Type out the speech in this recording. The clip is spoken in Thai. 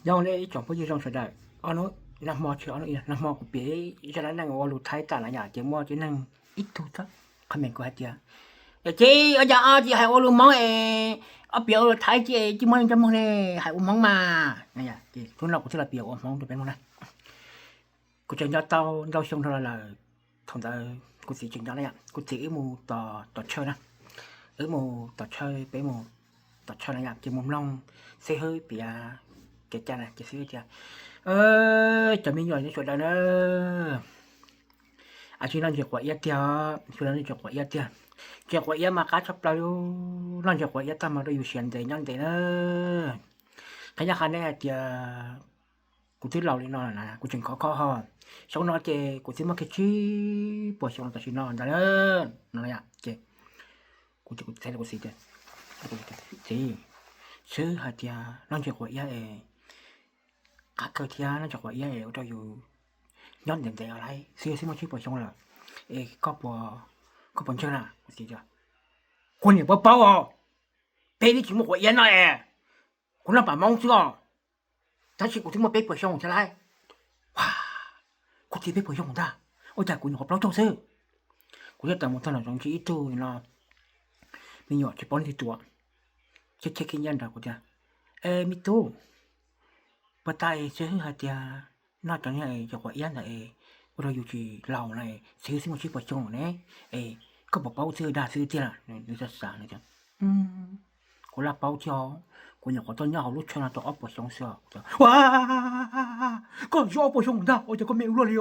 영내 정부 지정时代어느那么去어느那么个别一个人那个路台大了呀节目就能一头的看美国的这อาจารย์ที่ให้我รู้มองเอาเปียวไทยที่มันจะมองเลยให้มองมาเนี่ยทุนเราก็ที่เราเปียวมองตัวเป็นนะกูจะ要到到上头了同的กูสิจริงจังเลยกูสิอีหมู่ต่อเชิญนะอีหมู่ต่อเชิญไปหมู่ต่อเชิญนะจะมุมลองเซเฮยเปียเกจันนะจะซื้อจะจะมีอยู่ในส่วนนั้นอาชีพนั้นจะกว่าเอียดเดียวส่วนนั้นจะกว่าเอียดเดียวจะกว่าเอียดมาคัดชับเราอยู่นั่นจะกว่าเอียดตามมาเราอยู่เสียนใจนั่นใจเนอะขยันขันเนี่ยเดียวกูที่เราเลยนอนนะกูจึงขอห่อช่องนอนเจกูที่มาแค่ชี้ปวดช่องนอนแต่ชี้นอนแต่เนอะนั่นแหละเจกูใช้กูสิเจกูสิซื้อหาเดียวนั่นจะกว่าเอียดcác cơ thia nó chọc vậy ấy cho dù nhón điểm ở đây xưa xí một chiếc bò xong là có bò chơi nào gì chưa quân này bao à bé đi chỉ một quả này cũng là bà mong chưa ta chỉ cũng thấy một bé bò xong thế này wow cũng chỉ bé bò xong ta ôi trời cũng hộp lót trong sư cũng rất là một thằng nào trong chỉ tu nó mình nhỏ chỉ bón thì tua chết cái nhân rồi của cha mi tu bà tayซื้อหาเตียนอกจากนี้จะกว่าเอี้ยนเราอยู่ที่เราในซื้อสิมาชิปชงเนี่ยก็บอกเป้าซื้อได้ซื้อเตียน่ะนี่จะสั่งนี่จ้ะกูละเป้าเที่ยวกูอยากขอต้นยาเอาลูกชนะตัวออปปชงเสือว้าก็ยอปชงได้โอ้จะก็ไม่รู้เลย